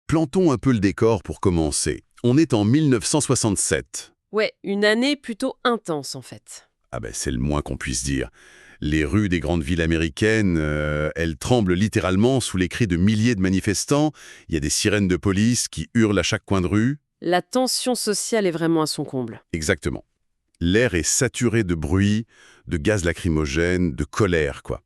Plantons un peu le décor pour commencer. On est en 1967. Ouais, une année plutôt intense en fait. Ah ben c'est le moins qu'on puisse dire. Les rues des grandes villes américaines, elles tremblent littéralement sous les cris de milliers de manifestants. Il y a des sirènes de police qui hurlent à chaque coin de rue. La tension sociale est vraiment à son comble. Exactement. L'air est saturé de bruit, de gaz lacrymogènes, de colère, quoi.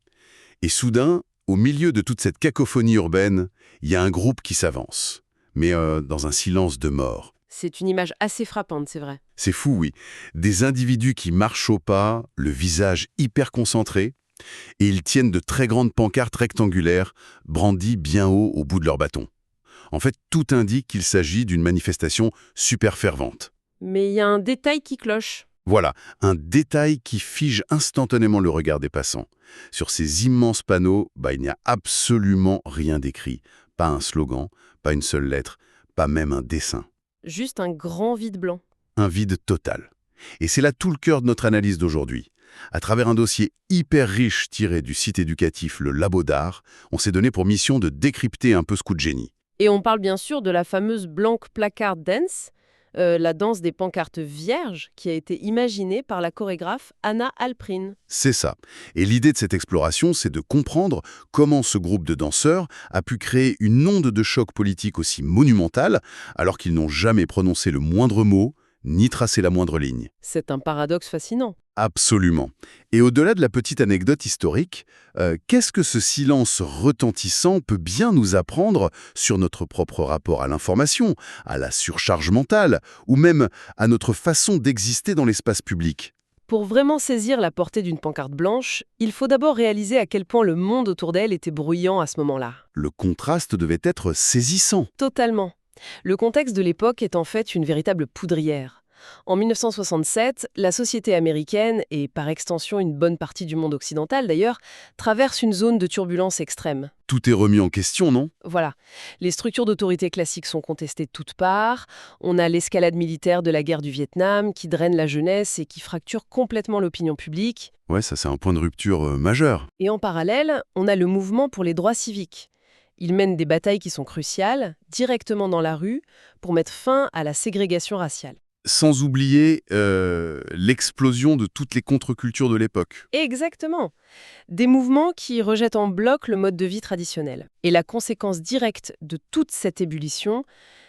Et soudain, au milieu de toute cette cacophonie urbaine, il y a un groupe qui s'avance. Mais dans un silence de mort. C'est une image assez frappante, c'est vrai. C'est fou, oui. Des individus qui marchent au pas, le visage hyper concentré, et ils tiennent de très grandes pancartes rectangulaires, brandies bien haut au bout de leur bâton. En fait, tout indique qu'il s'agit d'une manifestation super fervente. Mais il y a un détail qui cloche. Voilà, un détail qui fige instantanément le regard des passants. Sur ces immenses panneaux, il n'y a absolument rien d'écrit. Pas un slogan, pas une seule lettre, pas même un dessin. Juste un grand vide blanc. Un vide total. Et c'est là tout le cœur de notre analyse d'aujourd'hui. À travers un dossier hyper riche tiré du site éducatif Le Labo d'Art, on s'est donné pour mission de décrypter un peu ce coup de génie. Et on parle bien sûr de la fameuse Blank Placard Dance, la danse des pancartes vierges qui a été imaginée par la chorégraphe Anna Alprin. C'est ça. Et l'idée de cette exploration, c'est de comprendre comment ce groupe de danseurs a pu créer une onde de choc politique aussi monumentale, alors qu'ils n'ont jamais prononcé le moindre mot, ni tracé la moindre ligne. C'est un paradoxe fascinant. Absolument. Et au-delà de la petite anecdote historique, qu'est-ce que ce silence retentissant peut bien nous apprendre sur notre propre rapport à l'information, à la surcharge mentale, ou même à notre façon d'exister dans l'espace public ? Pour vraiment saisir la portée d'une pancarte blanche, il faut d'abord réaliser à quel point le monde autour d'elle était bruyant à ce moment-là. Le contraste devait être saisissant. Totalement. Le contexte de l'époque est en fait une véritable poudrière. En 1967, la société américaine, et par extension une bonne partie du monde occidental d'ailleurs, traverse une zone de turbulence extrême. Tout est remis en question, non ? Voilà. Les structures d'autorité classiques sont contestées de toutes parts. On a l'escalade militaire de la guerre du Vietnam qui draine la jeunesse et qui fracture complètement l'opinion publique. Ouais, ça c'est un point de rupture majeur. Et en parallèle, on a le mouvement pour les droits civiques. Il mène des batailles qui sont cruciales, directement dans la rue, pour mettre fin à la ségrégation raciale. Sans oublier l'explosion de toutes les contre-cultures de l'époque. Exactement. Des mouvements qui rejettent en bloc le mode de vie traditionnel. Et la conséquence directe de toute cette ébullition,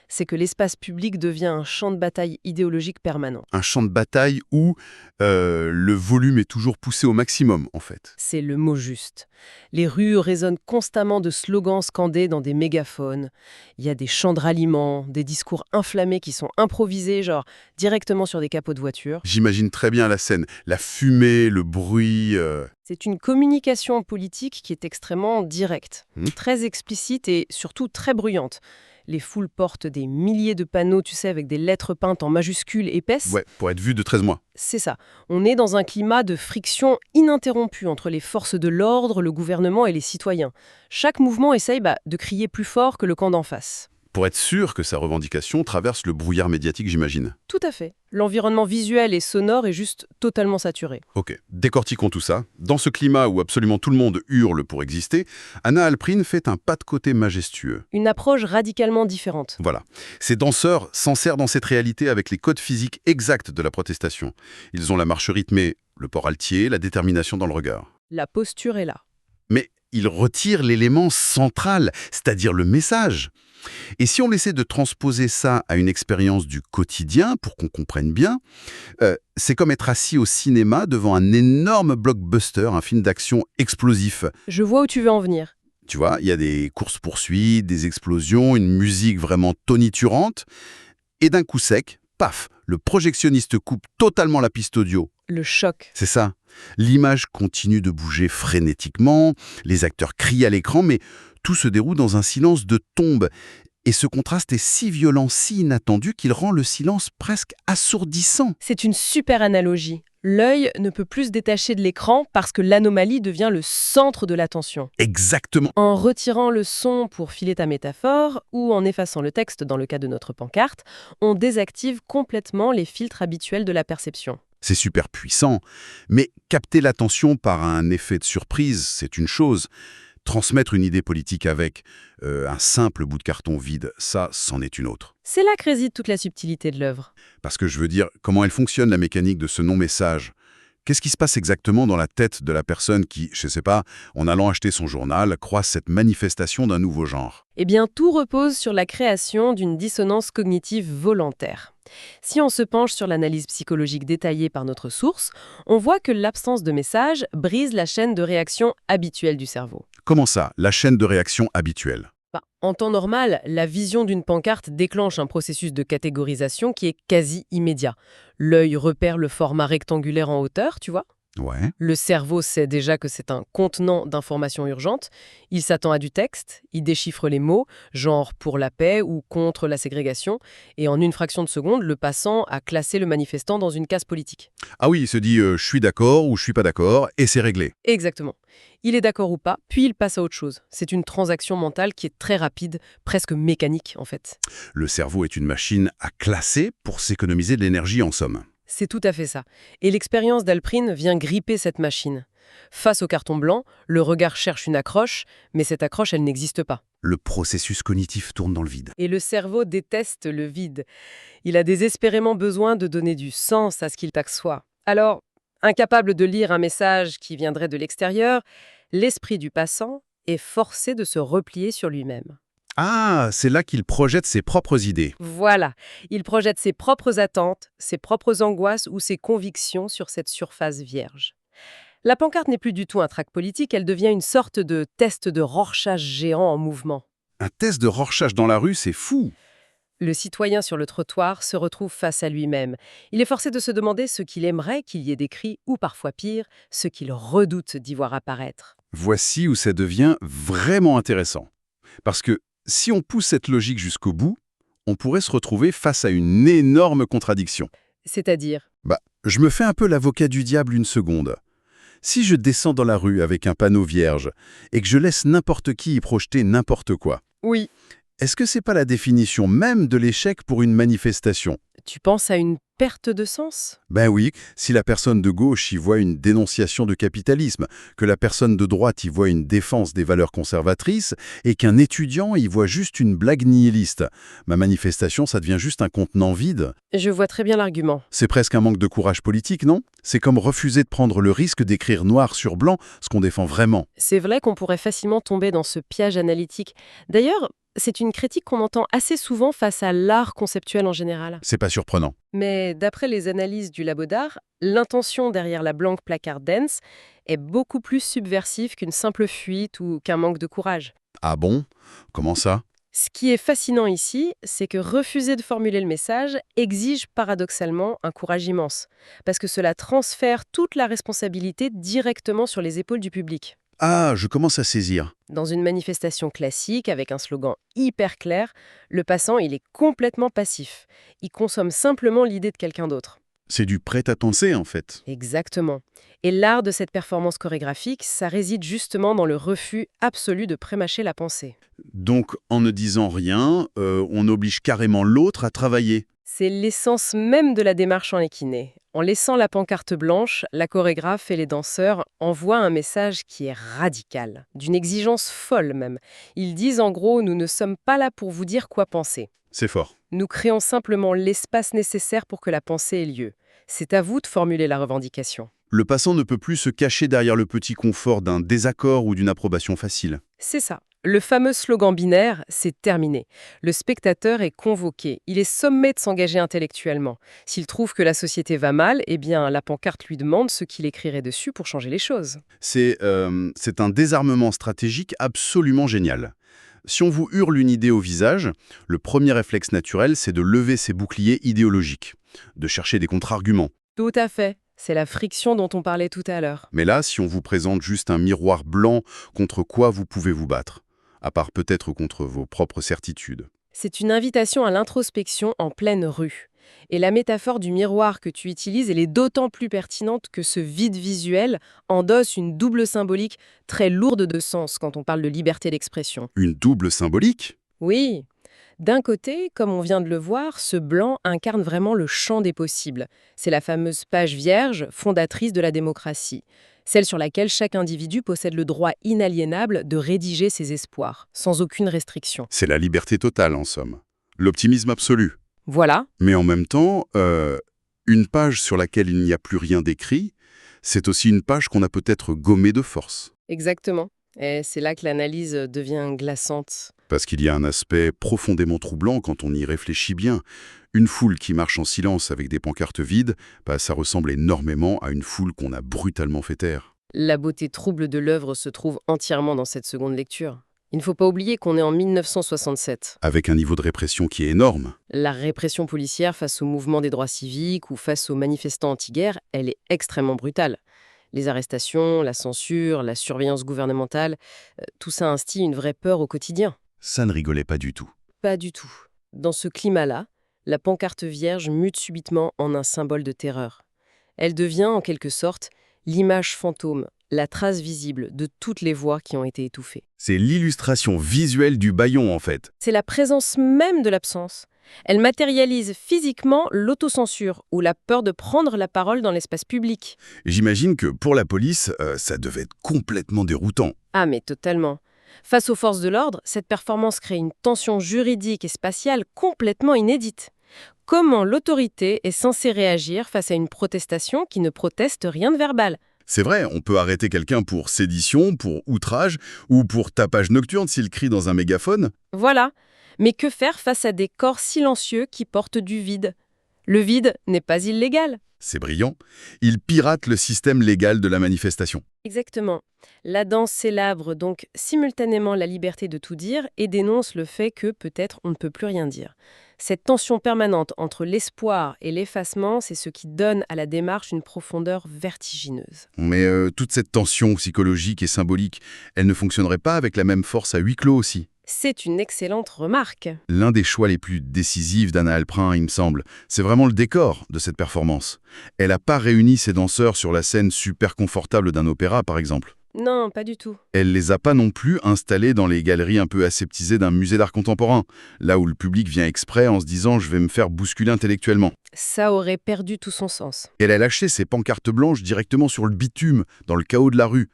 c'est que l'espace public devient un champ de bataille idéologique permanent. Un champ de bataille où le volume est toujours poussé au maximum, en fait. C'est le mot juste. Les rues résonnent constamment de slogans scandés dans des mégaphones. Il y a des chants de ralliement, des discours inflammés qui sont improvisés, genre directement sur des capots de voitures. J'imagine très bien la scène. La fumée, le bruit... C'est une communication politique qui est extrêmement directe, Mmh. très explicite et surtout très bruyante. Les foules portent des milliers de panneaux, tu sais, avec des lettres peintes en majuscules épaisses. Ouais, pour être vu de 13 mois. C'est ça. On est dans un climat de friction ininterrompue entre les forces de l'ordre, le gouvernement et les citoyens. Chaque mouvement essaye de crier plus fort que le camp d'en face. Pour être sûr que sa revendication traverse le brouillard médiatique, j'imagine. Tout à fait. L'environnement visuel et sonore est juste totalement saturé. Ok, décortiquons tout ça. Dans ce climat où absolument tout le monde hurle pour exister, Anna Alprin fait un pas de côté majestueux. Une approche radicalement différente. Voilà. Ces danseurs s'insèrent dans cette réalité avec les codes physiques exacts de la protestation. Ils ont la marche rythmée, le port altier, la détermination dans le regard. La posture est là. Mais ils retirent l'élément central, c'est-à-dire le message. Et si on essaie de transposer ça à une expérience du quotidien, pour qu'on comprenne bien, c'est comme être assis au cinéma devant un énorme blockbuster, un film d'action explosif. Je vois où tu veux en venir. Tu vois, il y a des courses-poursuites, des explosions, une musique vraiment tonitruante. Et d'un coup sec, paf, le projectionniste coupe totalement la piste audio. Le choc. C'est ça. L'image continue de bouger frénétiquement, les acteurs crient à l'écran, mais tout se déroule dans un silence de tombe. Et ce contraste est si violent, si inattendu, qu'il rend le silence presque assourdissant. C'est une super analogie. L'œil ne peut plus se détacher de l'écran parce que l'anomalie devient le centre de l'attention. Exactement. En retirant le son pour filer ta métaphore ou en effaçant le texte dans le cas de notre pancarte, on désactive complètement les filtres habituels de la perception. C'est super puissant, mais capter l'attention par un effet de surprise, c'est une chose. transmettre une idée politique avec un simple bout de carton vide, ça, c'en est une autre. C'est là que réside toute la subtilité de l'œuvre. Parce que je veux dire, comment elle fonctionne la mécanique de ce non-message? Qu'est-ce qui se passe exactement dans la tête de la personne qui, je sais pas, en allant acheter son journal, croise cette manifestation d'un nouveau genre? Eh bien, tout repose sur la création d'une dissonance cognitive volontaire. Si on se penche sur l'analyse psychologique détaillée par notre source, on voit que l'absence de message brise la chaîne de réaction habituelle du cerveau. Comment ça, la chaîne de réaction habituelle? En temps normal, la vision d'une pancarte déclenche un processus de catégorisation qui est quasi immédiat. L'œil repère le format rectangulaire en hauteur, tu vois. Ouais. Le cerveau sait déjà que c'est un contenant d'informations urgentes. Il s'attend à du texte, il déchiffre les mots, genre pour la paix ou contre la ségrégation, et en une fraction de seconde, le passant a classé le manifestant dans une case politique. Ah oui, il se dit je suis d'accord ou je suis pas d'accord, et c'est réglé. Exactement. Il est d'accord ou pas, puis il passe à autre chose. C'est une transaction mentale qui est très rapide, presque mécanique en fait. Le cerveau est une machine à classer pour s'économiser de l'énergie en somme. C'est tout à fait ça. Et l'expérience d'Alprine vient gripper cette machine. Face au carton blanc, le regard cherche une accroche, mais cette accroche, elle n'existe pas. Le processus cognitif tourne dans le vide. Et le cerveau déteste le vide. Il a désespérément besoin de donner du sens à ce qu'il perçoit. Alors, incapable de lire un message qui viendrait de l'extérieur, l'esprit du passant est forcé de se replier sur lui-même. Ah, c'est là qu'il projette ses propres idées. Voilà, il projette ses propres attentes, ses propres angoisses ou ses convictions sur cette surface vierge. La pancarte n'est plus du tout un tract politique, elle devient une sorte de test de Rorschach géant en mouvement. Un test de Rorschach dans la rue, c'est fou. Le citoyen sur le trottoir se retrouve face à lui-même. Il est forcé de se demander ce qu'il aimerait qu'il y ait décrit, ou parfois pire, ce qu'il redoute d'y voir apparaître. Voici où ça devient vraiment intéressant. Parce que si on pousse cette logique jusqu'au bout, on pourrait se retrouver face à une énorme contradiction. C'est-à-dire, Je me fais un peu l'avocat du diable une seconde. Si je descends dans la rue avec un panneau vierge et que je laisse n'importe qui y projeter n'importe quoi, oui, est-ce que c'est pas la définition même de l'échec pour une manifestation? tu penses à une perte de sens ? Ben oui, si la personne de gauche y voit une dénonciation du capitalisme, que la personne de droite y voit une défense des valeurs conservatrices et qu'un étudiant y voit juste une blague nihiliste, ma manifestation, ça devient juste un contenant vide. Je vois très bien l'argument. C'est presque un manque de courage politique, non? C'est comme refuser de prendre le risque d'écrire noir sur blanc ce qu'on défend vraiment. C'est vrai qu'on pourrait facilement tomber dans ce piège analytique. D'ailleurs, c'est une critique qu'on entend assez souvent face à l'art conceptuel en général. C'est pas surprenant. Mais d'après les analyses du labo d'art, l'intention derrière la blank placard dance est beaucoup plus subversive qu'une simple fuite ou qu'un manque de courage. Ah bon? Comment ça? Ce qui est fascinant ici, c'est que refuser de formuler le message exige paradoxalement un courage immense, parce que cela transfère toute la responsabilité directement sur les épaules du public. Ah, je commence à saisir. Dans une manifestation classique, avec un slogan hyper clair, le passant, il est complètement passif. Il consomme simplement l'idée de quelqu'un d'autre. C'est du prêt-à-penser, en fait. Exactement. Et l'art de cette performance chorégraphique, ça réside justement dans le refus absolu de prémâcher la pensée. Donc, en ne disant rien, on oblige carrément l'autre à travailler. C'est l'essence même de la démarche en équiné. En laissant la pancarte blanche, la chorégraphe et les danseurs envoient un message qui est radical, d'une exigence folle même. Ils disent en gros, nous ne sommes pas là pour vous dire quoi penser. C'est fort. Nous créons simplement l'espace nécessaire pour que la pensée ait lieu. C'est à vous de formuler la revendication. Le passant ne peut plus se cacher derrière le petit confort d'un désaccord ou d'une approbation facile. C'est ça. Le fameux slogan binaire, c'est terminé. Le spectateur est convoqué. Il est sommé de s'engager intellectuellement. S'il trouve que la société va mal, eh bien, la pancarte lui demande ce qu'il écrirait dessus pour changer les choses. C'est un désarmement stratégique absolument génial. Si on vous hurle une idée au visage, le premier réflexe naturel, c'est de lever ses boucliers idéologiques, de chercher des contre-arguments. Tout à fait. C'est la friction dont on parlait tout à l'heure. Mais là, si on vous présente juste un miroir blanc, contre quoi vous pouvez vous battre? À part peut-être contre vos propres certitudes. C'est une invitation à l'introspection en pleine rue. Et la métaphore du miroir que tu utilises, elle est d'autant plus pertinente que ce vide visuel endosse une double symbolique très lourde de sens quand on parle de liberté d'expression. Une double symbolique? Oui, D'un côté, comme on vient de le voir, ce blanc incarne vraiment le champ des possibles. C'est la fameuse page vierge, fondatrice de la démocratie. Celle sur laquelle chaque individu possède le droit inaliénable de rédiger ses espoirs, sans aucune restriction. C'est la liberté totale, en somme. L'optimisme absolu. Voilà, Mais en même temps, une page sur laquelle il n'y a plus rien d'écrit, c'est aussi une page qu'on a peut-être gommée de force. exactement. Et c'est là que l'analyse devient glaçante. Parce qu'il y a un aspect profondément troublant quand on y réfléchit bien. Une foule qui marche en silence avec des pancartes vides, ça ressemble énormément à une foule qu'on a brutalement fait taire. La beauté trouble de l'œuvre se trouve entièrement dans cette seconde lecture. Il ne faut pas oublier qu'on est en 1967. Avec un niveau de répression qui est énorme. La répression policière face au mouvement des droits civiques ou face aux manifestants anti-guerre, elle est extrêmement brutale. Les arrestations, la censure, la surveillance gouvernementale, tout ça instille une vraie peur au quotidien. Ça ne rigolait pas du tout. Pas du tout. Dans ce climat-là, la pancarte vierge mute subitement en un symbole de terreur. Elle devient, en quelque sorte, l'image fantôme, la trace visible de toutes les voix qui ont été étouffées. C'est l'illustration visuelle du bâillon, en fait. C'est la présence même de l'absence. Elle matérialise physiquement l'autocensure ou la peur de prendre la parole dans l'espace public. J'imagine que pour la police, ça devait être complètement déroutant. Ah mais totalement. Face aux forces de l'ordre, cette performance crée une tension juridique et spatiale complètement inédite. Comment l'autorité est censée réagir face à une protestation qui ne proteste rien de verbal ? C'est vrai, on peut arrêter quelqu'un pour sédition, pour outrage ou pour tapage nocturne s'il crie dans un mégaphone. Voilà. Mais que faire face à des corps silencieux qui portent du vide ? Le vide n'est pas illégal. C'est brillant. Il pirate le système légal de la manifestation. Exactement. La danse célèbre donc simultanément la liberté de tout dire et dénonce le fait que peut-être on ne peut plus rien dire. Cette tension permanente entre l'espoir et l'effacement, c'est ce qui donne à la démarche une profondeur vertigineuse. Mais toute cette tension psychologique et symbolique, elle ne fonctionnerait pas avec la même force à huis clos aussi. C'est une excellente remarque. L'un des choix les plus décisifs d'Anna Halprin, il me semble, c'est vraiment le décor de cette performance. Elle n'a pas réuni ses danseurs sur la scène super confortable d'un opéra, par exemple. Non, pas du tout. Elle les a pas non plus installés dans les galeries un peu aseptisées d'un musée d'art contemporain, là où le public vient exprès en se disant « je vais me faire bousculer intellectuellement ». Ça aurait perdu tout son sens. Elle a lâché ses pancartes blanches directement sur le bitume, dans le chaos de la rue.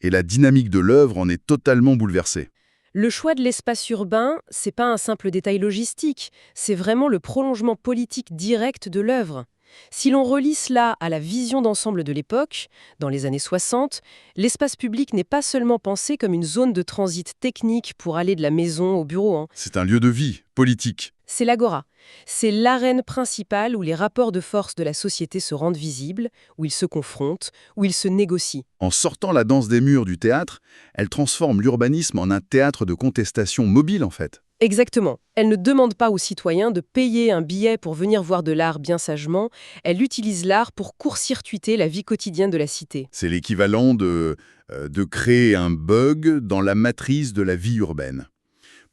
Et la dynamique de l'œuvre en est totalement bouleversée. Le choix de l'espace urbain, c'est pas un simple détail logistique, c'est vraiment le prolongement politique direct de l'œuvre. Si l'on relie cela à la vision d'ensemble de l'époque, dans les années 60, l'espace public n'est pas seulement pensé comme une zone de transit technique pour aller de la maison au bureau. C'est un lieu de vie, politique. C'est l'agora. C'est l'arène principale où les rapports de force de la société se rendent visibles, où ils se confrontent, où ils se négocient. En sortant la danse des murs du théâtre, elle transforme l'urbanisme en un théâtre de contestation mobile, en fait. Exactement. Elle ne demande pas aux citoyens de payer un billet pour venir voir de l'art bien sagement. Elle utilise l'art pour court-circuiter la vie quotidienne de la cité. C'est l'équivalent de créer un bug dans la matrice de la vie urbaine.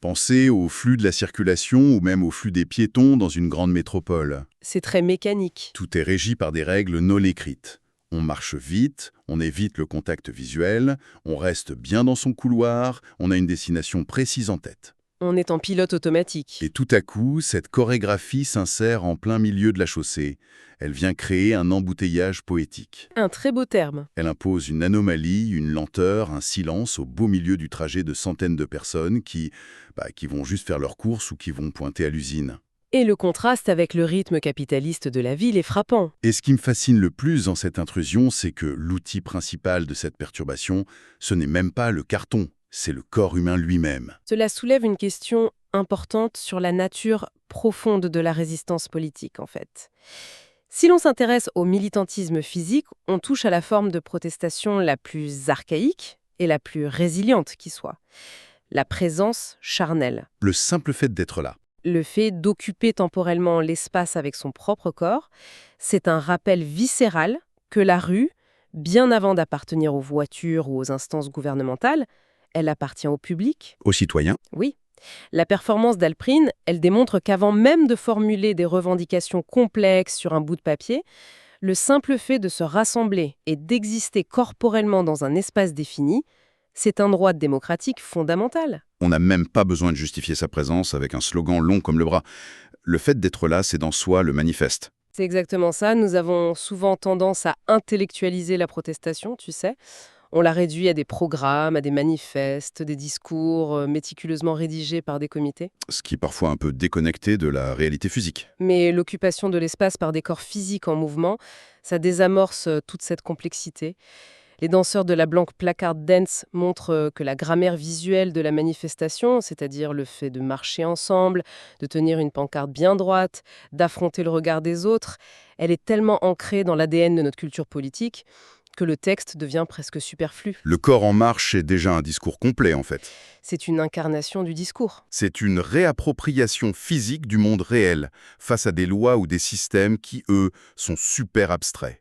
Pensez au flux de la circulation ou même au flux des piétons dans une grande métropole. C'est très mécanique. Tout est régi par des règles non écrites. On marche vite, on évite le contact visuel, on reste bien dans son couloir, on a une destination précise en tête. On est en pilote automatique. Et tout à coup, cette chorégraphie s'insère en plein milieu de la chaussée. Elle vient créer un embouteillage poétique. Un très beau terme. Elle impose une anomalie, une lenteur, un silence au beau milieu du trajet de centaines de personnes qui vont juste faire leurs courses ou qui vont pointer à l'usine. Et le contraste avec le rythme capitaliste de la ville est frappant. Et ce qui me fascine le plus dans cette intrusion, c'est que l'outil principal de cette perturbation, ce n'est même pas le carton, c'est le corps humain lui-même. Cela soulève une question importante sur la nature profonde de la résistance politique, en fait. Si l'on s'intéresse au militantisme physique, on touche à la forme de protestation la plus archaïque et la plus résiliente qui soit. La présence charnelle. Le simple fait d'être là. Le fait d'occuper temporellement l'espace avec son propre corps, c'est un rappel viscéral que la rue, bien avant d'appartenir aux voitures ou aux instances gouvernementales, elle appartient au public. Aux citoyens. Oui. La performance d'Halprin, elle démontre qu'avant même de formuler des revendications complexes sur un bout de papier, le simple fait de se rassembler et d'exister corporellement dans un espace défini, C'est un droit démocratique fondamental. On n'a même pas besoin de justifier sa présence avec un slogan long comme le bras. Le fait d'être là, c'est dans soi le manifeste. C'est exactement ça. Nous avons souvent tendance à intellectualiser la protestation, tu sais. On la réduit à des programmes, à des manifestes, des discours méticuleusement rédigés par des comités. Ce qui est parfois un peu déconnecté de la réalité physique. Mais l'occupation de l'espace par des corps physiques en mouvement, ça désamorce toute cette complexité. Les danseurs de la Blank Placard Dance montrent que la grammaire visuelle de la manifestation, c'est-à-dire le fait de marcher ensemble, de tenir une pancarte bien droite, d'affronter le regard des autres, elle est tellement ancrée dans l'ADN de notre culture politique que le texte devient presque superflu. Le corps en marche est déjà un discours complet, en fait. C'est une incarnation du discours. C'est une réappropriation physique du monde réel, face à des lois ou des systèmes qui, eux, sont super abstraits.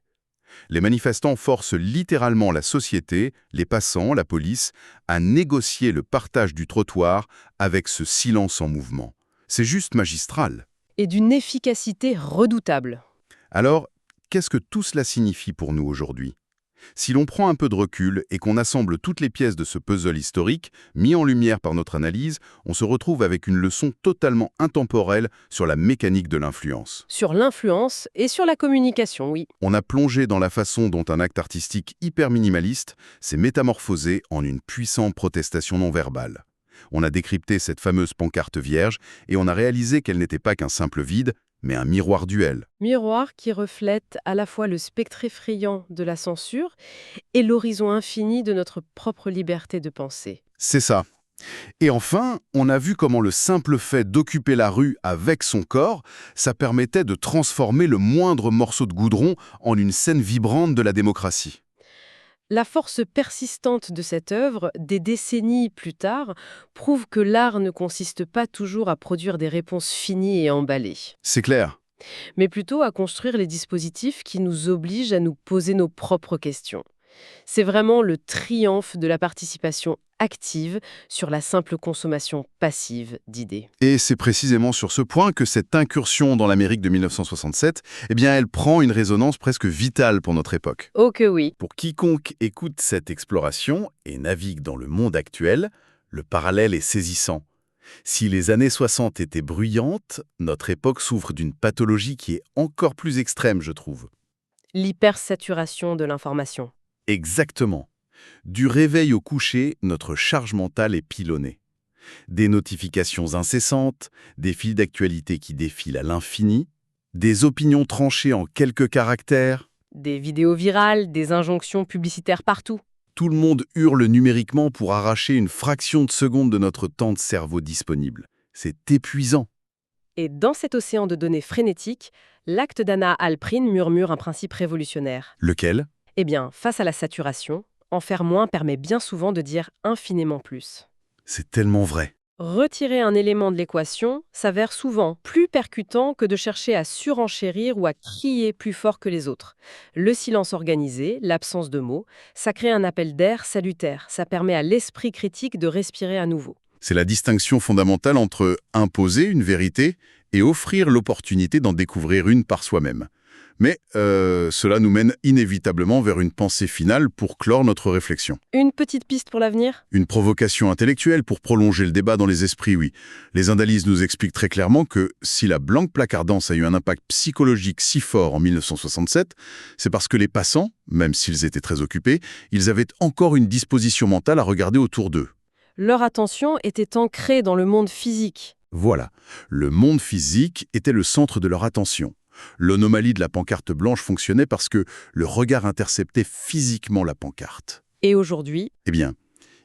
Les manifestants forcent littéralement la société, les passants, la police, à négocier le partage du trottoir avec ce silence en mouvement. C'est juste magistral. Et d'une efficacité redoutable. Alors, qu'est-ce que tout cela signifie pour nous aujourd'hui ? Si l'on prend un peu de recul et qu'on assemble toutes les pièces de ce puzzle historique, mis en lumière par notre analyse, on se retrouve avec une leçon totalement intemporelle sur la mécanique de l'influence. Sur l'influence et sur la communication, oui. On a plongé dans la façon dont un acte artistique hyper minimaliste s'est métamorphosé en une puissante protestation non verbale. On a décrypté cette fameuse pancarte vierge et on a réalisé qu'elle n'était pas qu'un simple vide, mais un miroir duel. Miroir qui reflète à la fois le spectre effrayant de la censure et l'horizon infini de notre propre liberté de penser. C'est ça. Et enfin, on a vu comment le simple fait d'occuper la rue avec son corps, ça permettait de transformer le moindre morceau de goudron en une scène vibrante de la démocratie. La force persistante de cette œuvre, des décennies plus tard, prouve que l'art ne consiste pas toujours à produire des réponses finies et emballées, C'est clair. mais plutôt à construire les dispositifs qui nous obligent à nous poser nos propres questions. C'est vraiment le triomphe de la participation active sur la simple consommation passive d'idées. Et c'est précisément sur ce point que cette incursion dans l'Amérique de 1967, elle prend une résonance presque vitale pour notre époque. Oh que oui. Pour quiconque écoute cette exploration et navigue dans le monde actuel, le parallèle est saisissant. Si les années 60 étaient bruyantes, notre époque souffre d'une pathologie qui est encore plus extrême, je trouve. L'hypersaturation de l'information. Exactement. Du réveil au coucher, notre charge mentale est pilonnée. Des notifications incessantes, des fils d'actualité qui défilent à l'infini, des opinions tranchées en quelques caractères. Des vidéos virales, des injonctions publicitaires partout. Tout le monde hurle numériquement pour arracher une fraction de seconde de notre temps de cerveau disponible. C'est épuisant. Et dans cet océan de données frénétiques, l'acte d'Anna Alprin murmure un principe révolutionnaire. Lequel ? Eh bien, face à la saturation, en faire moins permet bien souvent de dire infiniment plus. C'est tellement vrai. Retirer un élément de l'équation s'avère souvent plus percutant que de chercher à surenchérir ou à crier plus fort que les autres. Le silence organisé, l'absence de mots, ça crée un appel d'air salutaire. Ça permet à l'esprit critique de respirer à nouveau. C'est la distinction fondamentale entre imposer une vérité et offrir l'opportunité d'en découvrir une par soi-même. Mais cela nous mène inévitablement vers une pensée finale pour clore notre réflexion. Une petite piste pour l'avenir ? Une provocation intellectuelle pour prolonger le débat dans les esprits, oui. Les analyses nous expliquent très clairement que si la Blank Placard Dance a eu un impact psychologique si fort en 1967, c'est parce que les passants, même s'ils étaient très occupés, ils avaient encore une disposition mentale à regarder autour d'eux. Leur attention était ancrée dans le monde physique. Voilà, le monde physique était le centre de leur attention. L'anomalie de la pancarte blanche fonctionnait parce que le regard interceptait physiquement la pancarte. Et aujourd'hui, Eh bien,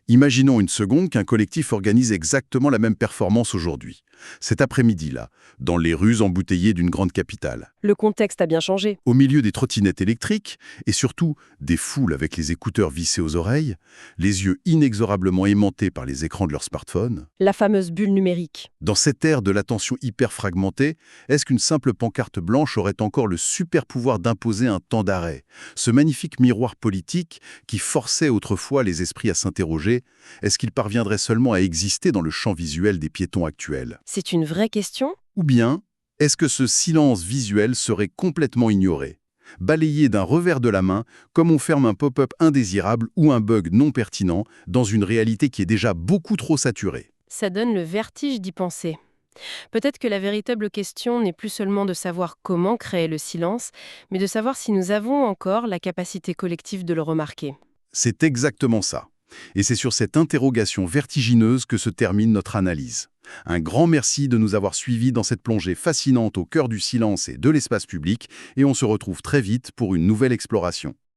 imaginons une seconde qu'un collectif organise exactement la même performance aujourd'hui. Cet après-midi-là, dans les rues embouteillées d'une grande capitale. le contexte a bien changé. Au milieu des trottinettes électriques, et surtout des foules avec les écouteurs vissés aux oreilles, les yeux inexorablement aimantés par les écrans de leur smartphone. La fameuse bulle numérique. Dans cette ère de l'attention hyper fragmentée, est-ce qu'une simple pancarte blanche aurait encore le super pouvoir d'imposer un temps d'arrêt ? Ce magnifique miroir politique qui forçait autrefois les esprits à s'interroger, est-ce qu'il parviendrait seulement à exister dans le champ visuel des piétons actuels ? C'est une vraie question ? Ou bien, est-ce que ce silence visuel serait complètement ignoré ? balayé d'un revers de la main, comme on ferme un pop-up indésirable ou un bug non pertinent dans une réalité qui est déjà beaucoup trop saturée. Ça donne le vertige d'y penser. Peut-être que la véritable question n'est plus seulement de savoir comment créer le silence, mais de savoir si nous avons encore la capacité collective de le remarquer. C'est exactement ça. Et c'est sur cette interrogation vertigineuse que se termine notre analyse. Un grand merci de nous avoir suivis dans cette plongée fascinante au cœur du silence et de l'espace public, et on se retrouve très vite pour une nouvelle exploration.